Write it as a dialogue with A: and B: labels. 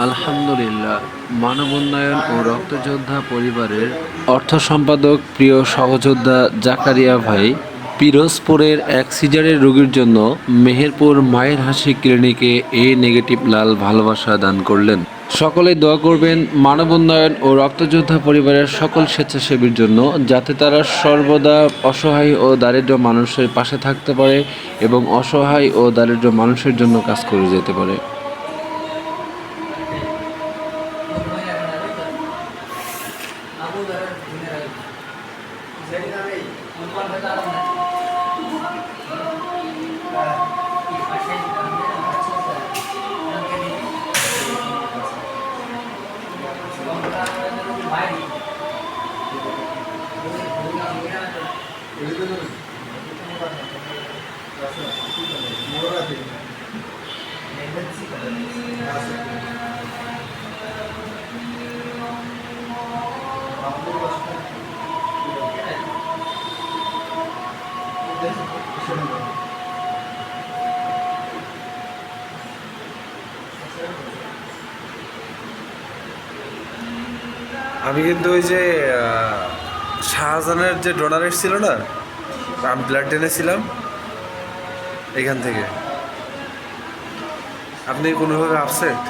A: আলহামদুলিল্লাহ। মানব উন্নয়ন ও রক্তযোদ্ধা পরিবারের অর্থ সম্পাদক প্রিয় সহযোদ্ধা জাকারিয়া ভাই পিরোজপুরের এক সিজারের রোগীর জন্য মেহেরপুর মায়ের হাসি ক্লিনিকে এ নেগেটিভ লাল ভালোবাসা দান করলেন। সকলেই দোয়া করবেন মানব উন্নয়ন ও রক্তযোদ্ধা পরিবারের সকল স্বেচ্ছাসেবীর জন্য, যাতে তারা সর্বদা অসহায় ও দারিদ্র মানুষের পাশে থাকতে পারে এবং অসহায় ও দারিদ্র মানুষের জন্য কাজ করে যেতে পারে।
B: আমি কিন্তু ওই যে শাহজাহানের যে ডোনার ছিল না, আমি ব্লাড এনেছিলাম এখান থেকে। আপনি কোনোভাবে আপসেট?